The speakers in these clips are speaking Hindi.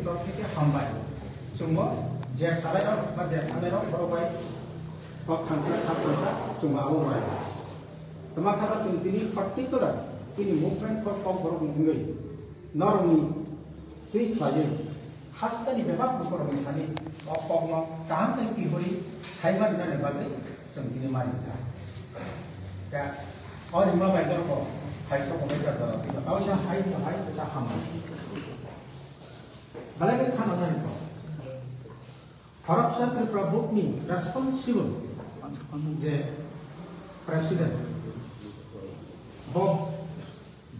तौर থেকে হামবাই जोंबो जे सालायाव बा जे थांनायाव बरबाय बा खांसा थापसा जों आवबाय तमा खाबा जों दिनै पार्टिकुलार दिनै मुभमेन्ट फर कम बर' बुंगै नरमनि दै खायै हास्तानि बेबाद बर'नि थानि अकम काहाम kai पिहरि साइमा दिनाने बागै जों दिनै मानिथा दा अरिमा बायदर को हाइस को बायदर दा बिना आवसा हाइ दा हामा बालागे खानानै को Corruption and Prabhupni responsible the President Bob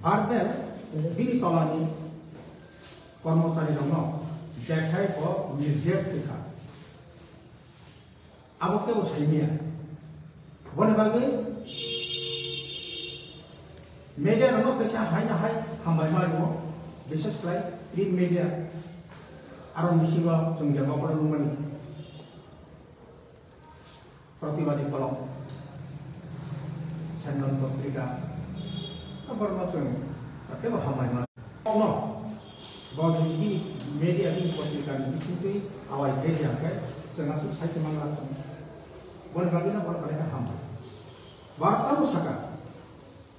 Barbell Billy Colony Kormotari Romo Jakai or Mirjefika Aboke was Himia. What about it? Media are not the high Hamai this is like print media Aron Mishiva Sunga Money. प्रतिवादी कलम चैनल पत्रिका अब केवल हमारे बी मीडिया की पत्रिका बिसिंग आवाज दे जाके जोंहा साहित्य मांगला बन बागिना बर बारे हम वार्ता सका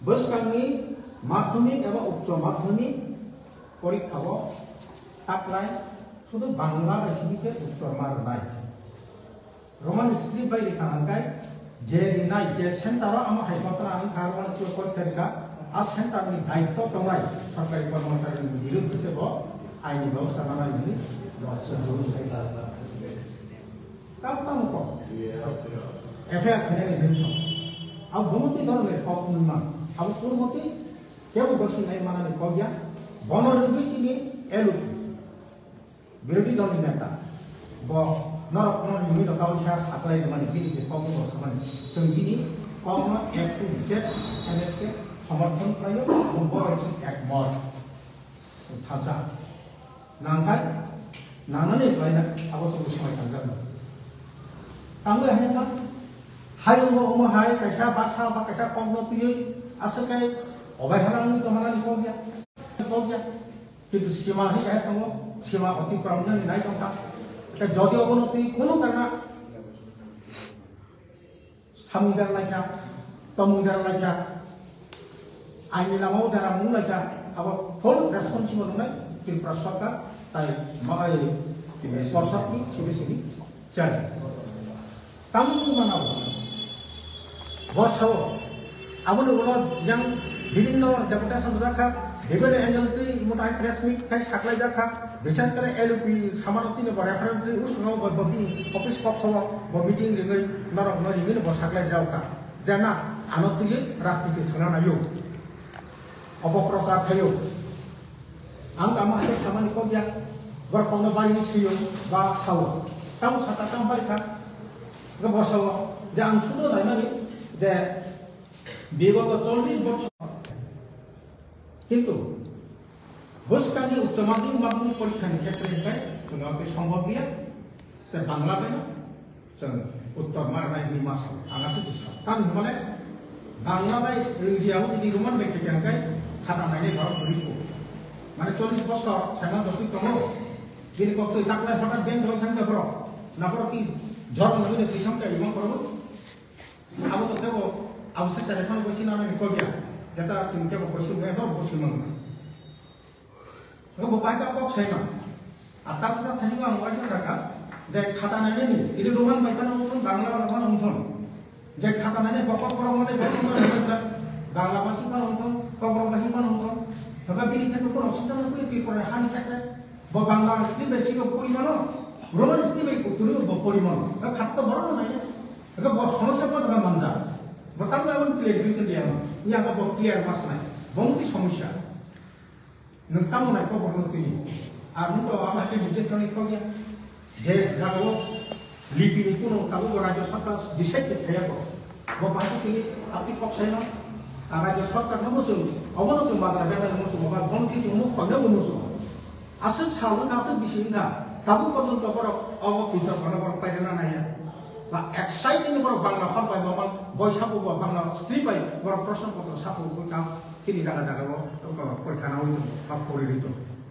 बसकांनि माध्यमिक एवं उच्च माध्यमिक परीक्षा ताकलाय शुद्ध बांग्ला भाषी के उत्तर मारनाय Roman script by the Kangai, Jerry Night, Jess Santara, Ama Hypotara, and Carvan to Porterica, as Santa I talk to right, Papa Montari, you to the ball, I know Savannah is it, lots of those like that. Come, affair Canadian Wilson. Our Bonti don't let Hawkman, our Kurmoti, Kevu Bosin Ayman and Kobia, Bonor Luigi, Elu, Beauty don't matter. Not you mean about chance apply the money the problem was money. So gini comma F to Z and it समर्थन प्रायो उम्बोरसिन एक मर थाजा नांखाय नानानै बायना आबो सब समय थांगोन तांगे हेना हायमो उमा हाय कैसा बासा बा कैसा कमनो तुय आसकाय अबायहारानि तमानानि कोगिया किन्तु सीमा हि काय थांगो सीमा अतिक्रमण नाय दंता जदि अवनति कोनो कारना सामुदार लायका तमुदार लायका आइनि लामाव दारा मुं लायका अब फुल रेस्पॉन्सिबल होनाय त्रिपुरा सरकार ताई माय सरसारनि सिबिसिनि जाय तामुनि मानाव बसाव आबोनो उलो yang বিভিন্ন डेपुटेशन जाखा बेबेले एनएलटी मोटाय प्रेस मीट खाय साखलाय जाखा विशेष करे एलपी सामानति ने रेफरेंस दि उसनो बबि ऑफिस पक्षव ब मीटिंग रिङै नरक न रिङै ब साखलाय जावका जाना आनतियै राजनीति थाना नायो अबप्रकार थायो आं आमा हे खामानि को गया बर कोनो बारि सियो बा साव ताम साता ताम बारिखा ग बसाव जे आं सुनो नायनानै जे বিগত 40 বছর কিন্তু বসকানি উচ্চ মাধ্যমিক পরীক্ষার ক্ষেত্রে जोंहा बे सम्भव गैया दा बांला बायना जों उत्तर मारनायनि मासाव आगासे दिसा तान होमाले बांला बाय रियाव दिदि रोमान बेके गाय खाना नायनाय भारत बरिखौ माने 40 বছর सामान दस्ति दङ दिनै कक्कै ताकलाय हठात बेंक धर थांदा बर नाबर कि जर नगने दिखाम का इमान करबो आबो त केबो आबो सासा रेफान बसि नानै को गया जता चिंता को बसि गए न बसि मंग को बाय का पक्ष छैन आतासना थानिबो आं वाइसा जाका जे खाता नायनायनि इदि रोमान बायखाना उन बांला रावखान उनथन जे खाता नायनाय बकक परमने बेखौ बांला भाषी खान उनथन कबर भाषी खान उनथन तका बिनि थाखै कोन असुबिदा नखै त्रिपुरा हानि थाखै ब बांला स्क्रिप्ट बेसिक परिमाण रोमान स्क्रिप्ट तुरि परिमाण खात्ता बरन नाय तका ब समस्या पद मानजा बताबो एमन क्लियरिफिकेशन दिया या ब क्लियर मास नाय बंति समस्या नोंथांमोन नाय को बरनति আর নুটো আমাকে নির্দেশ করে কইয়া যে জানো লিপিনি কোন তাবো রাজ্য সরকার ডিসাইড খায়াবো বাকি তিনি আপনি কক্সাইনা আর রাজ্য সরকার নমসু অবনত বাদরা বেলা নমসু বাবা বন্তি তুমি কবে নমসু আসে ছালো কাছে বিশিঙ্গা তাবো পর্যন্ত বড় অবকুত বড় পাইনা নাইয়া বা এক্সাইটিং বড় বাংলা হরবাই বাবা বৈশাখু বাংলা স্ক্রিপ্ট পাই বড় প্রশ্নপত্র সাপু কাম তিনি জায়গা জায়গা পরীক্ষা না হইতো বা পড়ে দিত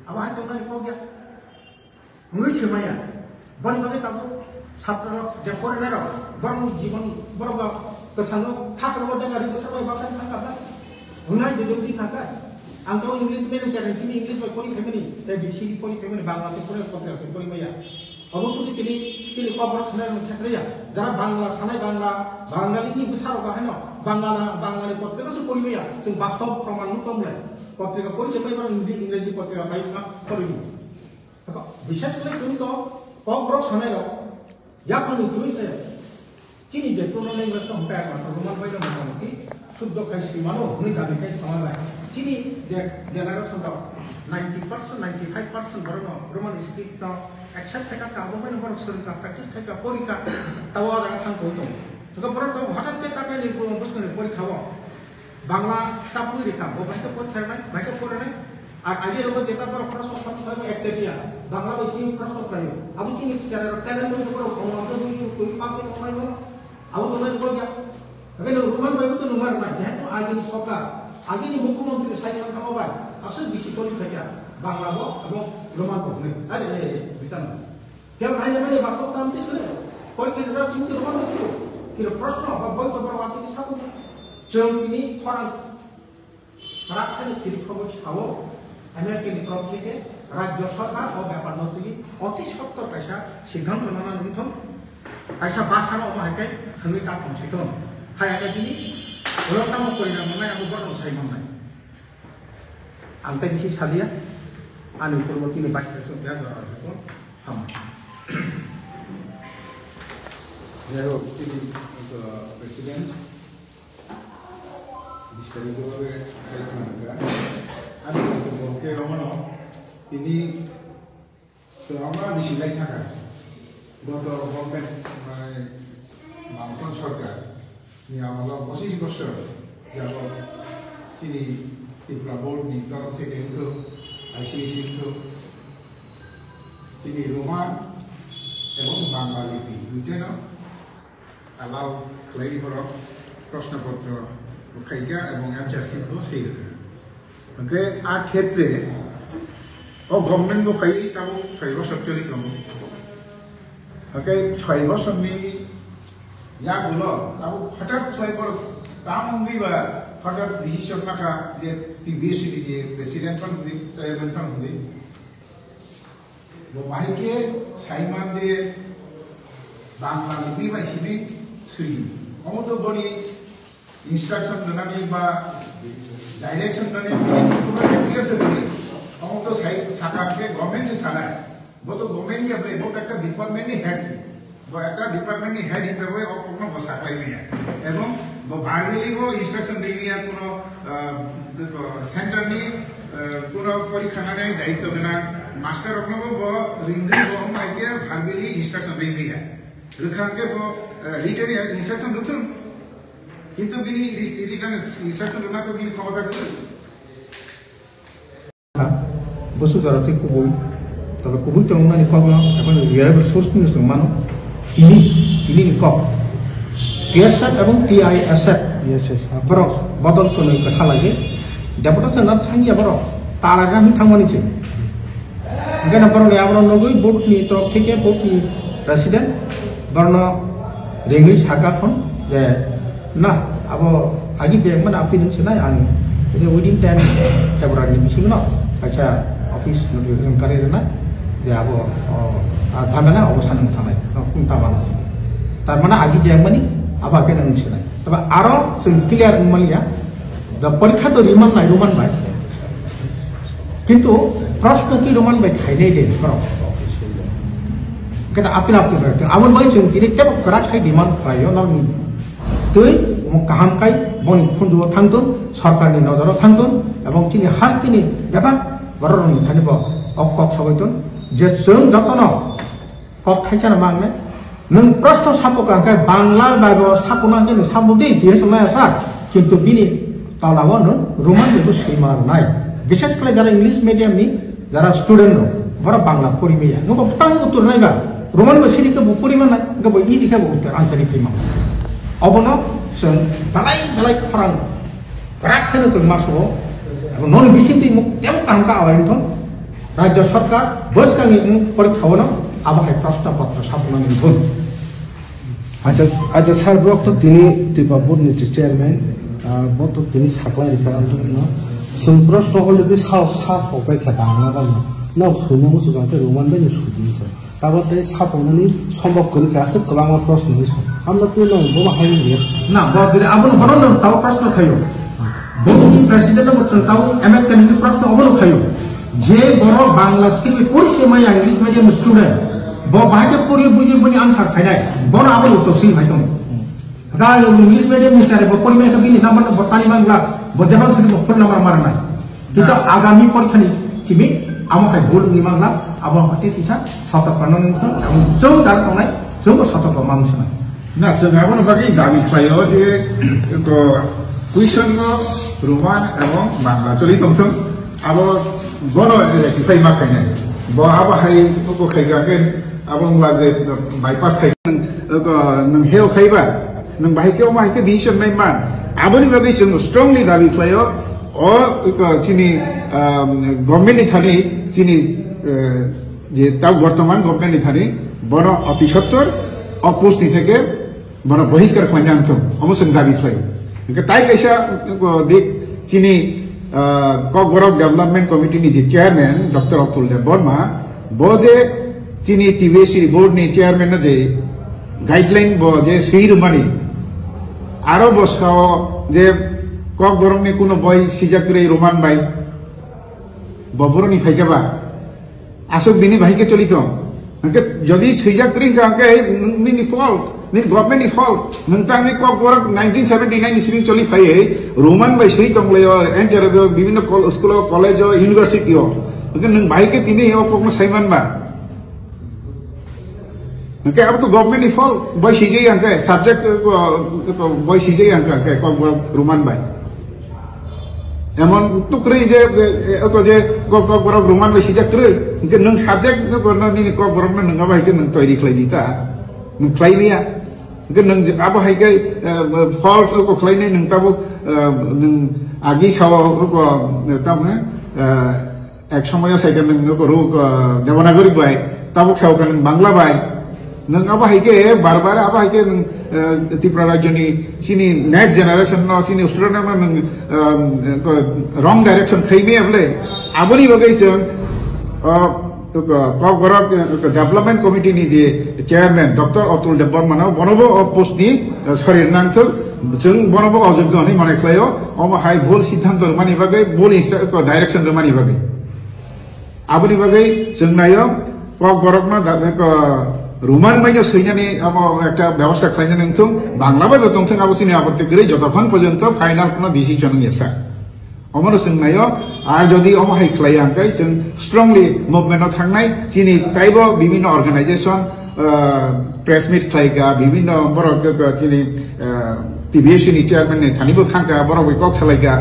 अब आज तो मैंने कह गया ngi chimaya bani bagi tabu ছাত্র যে পড়ে না বরং জীবন বড় তো থানো থাকার মধ্যে গাড়ি তো সবাই বাসায় থাকা না হুনাই যদি থাকা আম তো ইংলিশ মেনে চাই তুমি ইংলিশ বই পড়ি ফেমিনি তাই বেশি পড়ি ফেমিনি বাংলাতে পড়ে পড়তে আছে পড়ি মাইয়া অবশ্যই তিনি কবর শোনার ক্ষেত্রে যারা বাংলা সানাই বাংলা বাঙালিনি বিশাল হয় না বাঙালি পত্রিকা সে পড়ি মাইয়া जों বাস্তব প্রমাণ কমলাই পত্রিকা পড়ছে পাই বরং ইংরেজি পত্রিকা পাই পড়িনি বিশেষ করে তুমি তো কবর শোনাই यापन इतनी से चीनी जेटों ने इंग्लिश का होता है मात्र रोमन भाई लोग मानो कि शुद्ध कैसी मानो उन्हीं दाबी के समाज है चीनी जनरेशन का 90% 95% बरनो रोमन स्क्रिप्ट ना एक्सेप्ट है का कामों में बरक सर का प्रैक्टिस है का पूरी का तवा जगह थांग कोई तो बरक तो हठात के ताकि नहीं पूरा बस करने पूरी खावा बांग्ला स्टाफ पूरी रेखा वो भाई तो पूरी खेलना भाई तो पूरा नहीं आगे लोग जेता पर प्रश्न करते हैं एक्टिविटी बांग्ला वैसे प्रश्न करियो अब चीनी चारे टैलेंट में पूरा हम तो कोई पास के कमाई वाला अब तो मैं बोल गया अगर रोमन भाई तो नंबर ना है तो आगे नहीं सरकार आगे नहीं मुख्यमंत्री साइड में काम होगा असल विषय तो नहीं क्या बांग्ला वो अब रोमन को नहीं अरे बितान क्या भाई जब ये बात को काम देख रहे कोई के तरफ चिंता रोमन को कि प्रश्न अब बहुत बड़ा बात है सब जंगली फरक फरक है चिरी खबर छाओ আমেরিকান তরফ থেকে রাজ্য সরকার ও ব্যাপার নথি অতি সত্তর পয়সা সিদ্ধান্ত নানা নিথন পয়সা বাসানো অমাহাইকাই সঙ্গে তা কমসিতন হায়াকা দিনি ওরকম পরিণাম নাই আমি বড় সাইমন নাই আনতে বেশি সাদিয়া আমি পূর্ববর্তী বাক্য সংখ্যা ধরা হতো হাম যাই তিনি প্রেসিডেন্ট বিস্তারিতভাবে আমি বলকে রমনো তিনি তো আমরা বেশিলাই থাকা গত গভর্নমেন্ট মানে মামতন সরকার নিয়ে আমাদের 25 বছর যাবৎ তিনি ত্রিপুরা বোর্ড নি তরফ থেকে কিন্তু আইসিএসি কিন্তু তিনি রোমান এবং বাংলা লিপি দুইটা অ্যালাউ খাইলি বরফ প্রশ্নপত্র খাইকা এবং অ্যান্সারশিপও সেই রকম ओके आ क्षेत्र ओ गवर्नमेंट को कई तब 6 বছর চলিত ओके 6 বছর নি या बोलो तब हठात 6 বছর काम भी बा हठात डिसीजन नाका जे टीबीसी जे प्रेसिडेंट पण दि चेयरमैन पण दि वो भाई के साइमान जे बांग्ला लिपि बाइसिनि सुलि ओ तो बड़ी इंस्ट्रक्शन दनानि बा डायरेक्शन करने पूरा क्लियर से बोले हम तो सही सरकार के गवर्नमेंट से सारा है वो तो गवर्नमेंट के अपने वो एक डिपार्टमेंट ने हेड से वो एक डिपार्टमेंट ने हेड हिसाब से और कोनो बसाक लाई है एवं वो बारवेली वो इंस्ट्रक्शन दी है कोनो सेंटर ने कोनो परीक्षा ने दायित्व बिना मास्टर अपने वो रिंग वो हम आके बारवेली इंस्ट्रक्शन दी है रखा के वो रिटर्न इंस्ट्रक्शन रुतन কিন্তু বিনি রিটার্ন ইনস্ট্রাকশন না তো বিনি ক্ষমতা করে বসু জরতে কুবই তবে কুবই তো না নি কম এখন রিয়াল সোর্স নিউজ মানো ini kok TSF এবং TISF yes বরং বদল কোন কথা লাগে ডেপুটেশন না থাকি বরং তার আগে আমি থামনিছে এখানে বরং আমরা নগই বোর্ড নি তরফ থেকে বোর্ড নি প্রেসিডেন্ট বরং রেঙ্গি সাকাখন যে ना अब आगे जे मन आपी नों सेनाय आं विदिन 10 फेब्रुवारी बिसिम न अच्छा ऑफिस नोटिफिकेशन करे ना जे अब झामेला अवसान थानाय कुंता मानसि तार माने आगे जे माने आबा के नों सेनाय तबे आरो जों क्लियर मलिया द परीक्षा तो रिमान नाय रोमान बाय किंतु प्रश्न की रोमान बाय खाइनाय दे करो केता आपिन आपिन करते आवन बाय जों दिने टेप करा खाइ डिमान्ड खायो ना তুই কাহামকাই বনি খুন্দু থাকতুন সরকারনি নজর থাকতুন এবং তিনি হাস তিনি ব্যাপার বররনি থানিব অকক সবাইতুন যে जों যতন কক থাইছানা মাংনে নং প্রশ্ন সাপকাঙ্কাই বাংলা বাইব সাপনা যে সাবুদি দেশ মায়াসা কিন্তু বিনি তালাও নং রোমান দেব সীমা নাই বিশেষ করে যারা ইংলিশ মিডিয়ামনি যারা স্টুডেন্ট বড় বাংলা পরিমেয়া নব তাই উত্তর নাইবা রোমান বসিরিকে পরিমা নাই গব ইজিকে উত্তর আনসারি প্রিমা अबनो जों दालाय दालाय खरां राखोनो जों मासो अब नन बिसिंति मुक तेम कामका आवायनथन রাজ্য সরকার বসকানি পরীক্ষাও আবহাওয়া প্রশ্নপত্র সাপনানি ধন আচ্ছা স্যার বক্ত তিনি ত্রিপুরা বোর্ডनि চেয়ারম্যান বক্ত তিনি সাকলাই রিফারেন্ডম जों प्रश्न अलरेडि साफावबाय बांला गावनो नाव सुनो मुसुगांथे रोमान बायनो सुदिनि सार ताबादे साफावनानै सम्भव करिखासो गोबां प्रश्न सार আমরা তো নয় বড় হাইনি না বড় আবন বড় তাও প্রশ্ন খাইও বড়নি প্রেসিডেন্ট বলছেন তাও আমেরিকান প্রশ্ন অবল খাইও যে বড় বাংলা স্কিল পরিসীমা ইংলিশ মিডিয়াম স্টুডেন্ট বাহাকে পড়িয়ে বুঝিয়ে বুঝিয়ে আনসার খাইনাই বড় আবল তো সেই ভাইতম গা ইংলিশ মিডিয়াম মিস্টারে পরিমেয় বিনি নাম্বার বতানি বাংলা বজাবান সাথে ফোন নাম্বার মারনাই কিন্তু আগামী পরীক্ষানি চিমি আমাকে ভুল নিমাংলা আবহাওয়াতে কিসা সতর্করণ এবং जों দাঁড় করাই जों সতর্ক মানুষ না না जों আবন বাকি দাবি খাইও যে কুইশন রোমান এবং বাংলা চলি তমথম আবো গণ রেক্টিফাই মা খাইনাই ব আবহাই উপ খাইগাকেন আবংলা যে বাইপাস খাই নং হেও খাইবা नों बाहायकेव माहायके डिसिसन नाय मान आबोनि बागै जों स्ट्रंगलि दाबि खालायो अ चिनि गभर्नमेन्टनि थानि चिनि जे ता बर्तमान गभर्नमेन्टनि थानि बन अति सत्तर अपोस्टनि থেকে बन बहिष्कार खालामनांथों अमो जों दाबि खालायो ओंखाय ताइ कायसा दिक चिनि ककबरक डेभलपमेन्ट कमिटिनि जे चेयारमेन डक्टर अतुल देव बर्मा बजे चिनि टिबिएससी बोर्डनि चेयारमेन जे गाइडलाइन ब जे सुइरुमानि आरो बसकाओ जे ककबरकनि कोनो बय सिजाकुरै रोमान बाय बबरनि फाइकाबा आसक दिनि बाहिके चलित नंके जदि सिजाकुरै काके निनि फल्ट नि गभर्नमेन्टनि फल्ट नोंतांनि ककबरक 1979 इसिबिं चलि फायै रोमान बाय सुइ तंगलायो एनजेरबो विभिन्न स्कुल कलेज यूनिवर्सिटी नंके नों बाहिके तिनि हेव ककनो साइमानबा ओके अब तो गवर्नमेंट नि फल बय सिजे अंके सब्जेक्ट बय सिजे अंके ककबरक रोमान बाय एमन टुक्रै जे ककबरक रोमान बाय सिजा क्रै ओके नों सब्जेक्ट नि ककबरक नोंगा बायके नों तयारि खालायनिता नों खालायबिया ओके नों अब हायके फल को खालायनाय नों ताबो नों आगि साव को तामने एक समय साइके नों को देवनागरी बाय ताबुक साव नों बांग्ला बाय नों अब हायके बार बार अब हायके त्रिपुरा राज्यनि चिनि नेक्स्ट जेनारेशन न चिनि स्टुडेन्ट नों रंग डाइरेक्शन खैमे अबले आबोनि बगै जों ककबरक डेभलपमेन्ट कमिटिनि जे चेयारमेन डक्टर अतुल देव बर्मानाव बनबो पोस्टनि सरिरनांथो जों बनबो अयोग्य होननाय माने खालायो अमा हाय भुल सिद्धान्त मानि बगै भुल डाइरेक्शन मानि बगै आबोनि बगै जों नायो ककबरकनो रोमान बायनो सैनानै अब একটা ব্যবস্থা খাইনা नोंथों बांला बायबो दंथों आबो सिनि आपत्ति गरै যতক্ষণ পর্যন্ত फाइनल কোনো डिसिजन नियसा अमनो सोंनायो आर जदि अम हाय खलाय आंकै जों स्ट्रंगलि मुभमेन्टआव थांनाय चिनि ताइबो विभिन्न अर्गानाइजेशन प्रेस मीट खायगा विभिन्न बरक चिनि टिबिएससी नि चेयारमेन नि थानिबो थांगा बरक कक छलायगा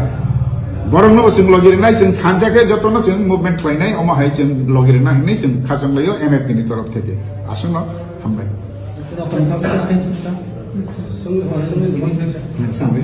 बरंनो जों लगिरनाय जों सानजाके जतनो जों मुभमेन्ट खालायनाय अम हाय जों लगिरनाय होननाय जों खाजंलायो एमएफपि नि तरफ থেকে आसनो हामबाय सोंबाय